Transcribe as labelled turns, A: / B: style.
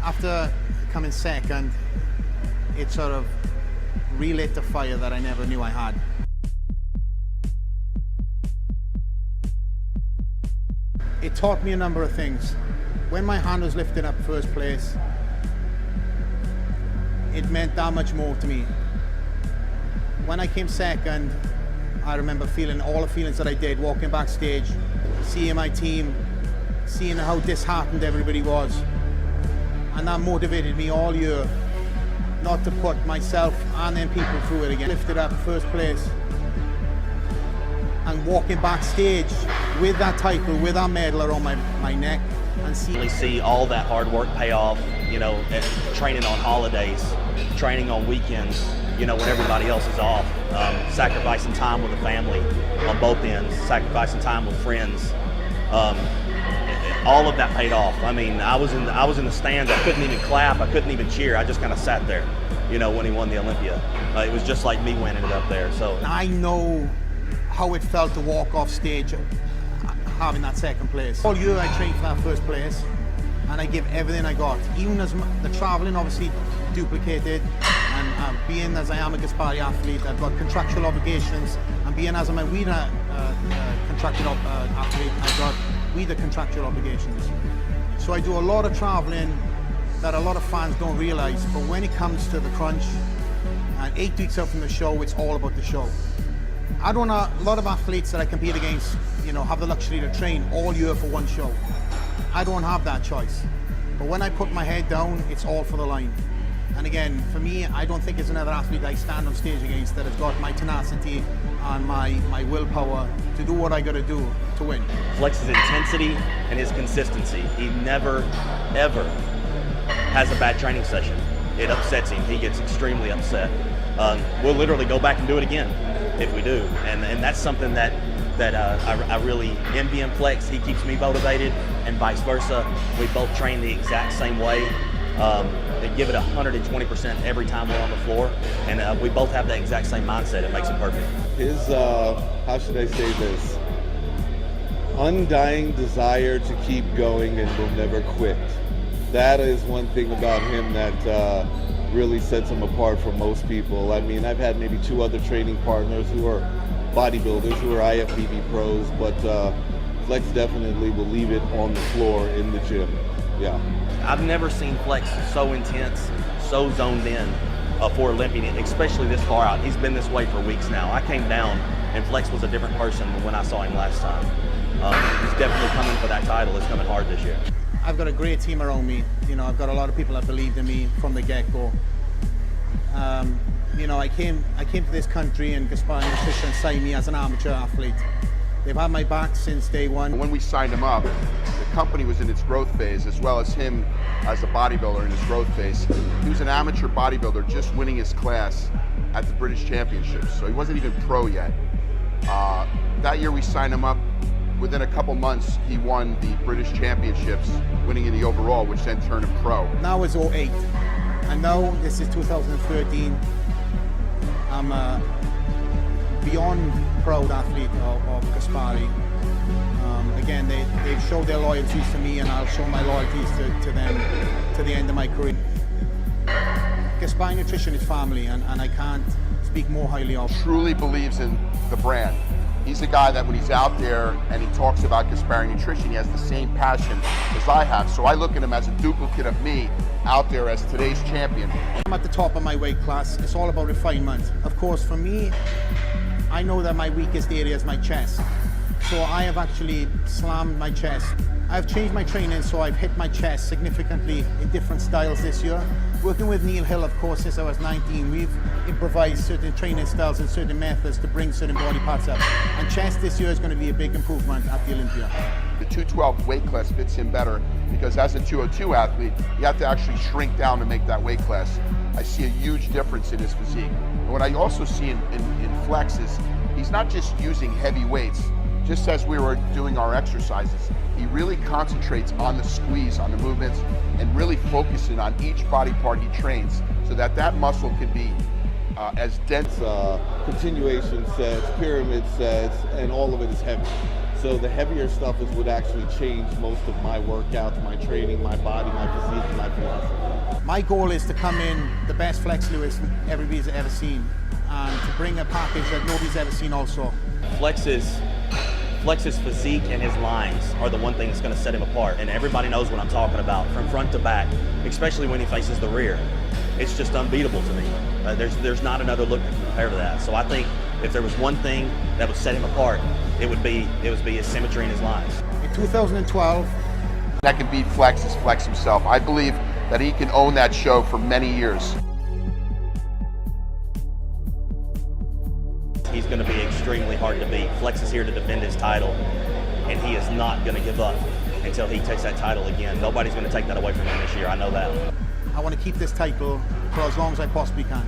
A: After coming second, it sort of relit the fire that I never knew I had. It taught me a number of things. When my hand was lifted up first place, it meant that much more to me. When I came second, I remember feeling all the feelings that I did, walking backstage, seeing my team, seeing how disheartened everybody was. And that motivated me all year not to put myself and then people through it again. Lifted up first place and walking backstage with that title, with that medal around my neck, and
B: see all that hard work pay off, you know, training on holidays, training on weekends, you know, when everybody else is off, sacrificing time with the family on both ends, sacrificing time with friends. All of that paid off. I mean, I was in the stands. I couldn't even clap. I couldn't even cheer. I just kind of sat there, you know, when he won the Olympia. It was just like me winning it up there. So
A: I know how it felt to walk off stage having that second place. All year I trained for that first place, and I give everything I got. Even as the traveling obviously duplicated, and being as I am a Gaspari athlete, I've got contractual obligations, and being as I'm a WIDA contractual athlete, I've got WIDA contractual obligations. So I do a lot of traveling that a lot of fans don't realize, but when it comes to the crunch, and 8 weeks out from the show, it's all about the show. I don't know, a lot of athletes that I compete against, you know, have the luxury to train all year for one show. I don't have that choice. But when I put my head down, it's all for the line. And again, for me, I don't think there's another athlete I stand on stage against that has got my tenacity and my willpower to do what I gotta do to win.
B: Flex's intensity and his consistency. He never, ever has a bad training session. It upsets him. He gets extremely upset. We'll literally go back and do it again if we do. And that's something that I really envy in Flex. He keeps me motivated, and vice versa. We both train the exact same way. They give it 120% every time we're on the floor, and we both have the exact same mindset. It makes it perfect.
C: His, how should I say this, undying desire to keep going and will never quit. That is one thing about him that really sets him apart from most people. I mean, I've had maybe 2 other training partners who are bodybuilders, who are IFBB pros, but Flex definitely will leave it on the floor in the gym. Yeah.
B: I've never seen Flex so intense, so zoned in for Olympian, especially this far out. He's been this way for weeks now. I came down and Flex was a different person than when I saw him last time. He's definitely coming for that title. It's coming hard this year.
A: I've got a great team around me. You know, I've got a lot of people that believed in me from the get-go. You know, I came to this country and Gaspari Nutrition signed me as an amateur athlete. They've had my back since day one.
D: When we signed him up, the company was in its growth phase, as well as him as a bodybuilder in his growth phase. He was an amateur bodybuilder just winning his class at the British Championships, so he wasn't even pro yet. That year we signed him up. Within a couple months, he won the British Championships, winning in the overall, which then turned him pro.
A: Now it's 08, and now this is 2013. I'm a beyond proud athlete of Gaspari. Again, they've showed their loyalties to me, and I'll show my loyalties to them to the end of my career. Gaspari Nutrition is family, and I can't speak more highly of.
D: Truly believes in the brand. He's a guy that when he's out there and he talks about Gaspari Nutrition, he has the same passion as I have. So I look at him as a duplicate of me out there as today's champion.
A: I'm at the top of my weight class. It's all about refinement. Of course, for me, I know that my weakest area is my chest. So I have actually slammed my chest. I've changed my training, so I've hit my chest significantly in different styles this year. Working with Neil Hill, of course, since I was 19, we've improvised certain training styles and certain methods to bring certain body parts up. And chest this year is going to be a big improvement at the Olympia.
D: The 212 weight class fits him better because as a 202 athlete, you have to actually shrink down to make that weight class. I see a huge difference in his physique. And what I also see in Flex is he's not just using heavy weights. Just as we were doing our exercises, he really concentrates on the squeeze, on the movements, and really focusing on each body part he trains so that that muscle can be as dense.
C: Continuation sets, pyramid sets, and all of it is heavy. So the heavier stuff is what actually changed most of my workouts, my training, my body, my physique.
B: philosophy.
A: My goal is to come in the best Flex Lewis everybody's ever seen, and to bring a package that nobody's ever seen also.
B: Flex's physique and his lines are the one thing that's going to set him apart, and everybody knows what I'm talking about from front to back, especially when he faces the rear. It's just unbeatable to me. There's not another look that can compare to that. So I think if there was one thing that would set him apart, it would be his symmetry and his lines.
A: In 2012,
D: That can beat Flex is Flex himself. I believe that he can own that show for many years.
B: He's going to be extremely hard to beat. Flex is here to defend his title, and he is not going to give up until he takes that title again. Nobody's going to take that away from him this year. I know that.
A: I want to keep this title for as long as I possibly can.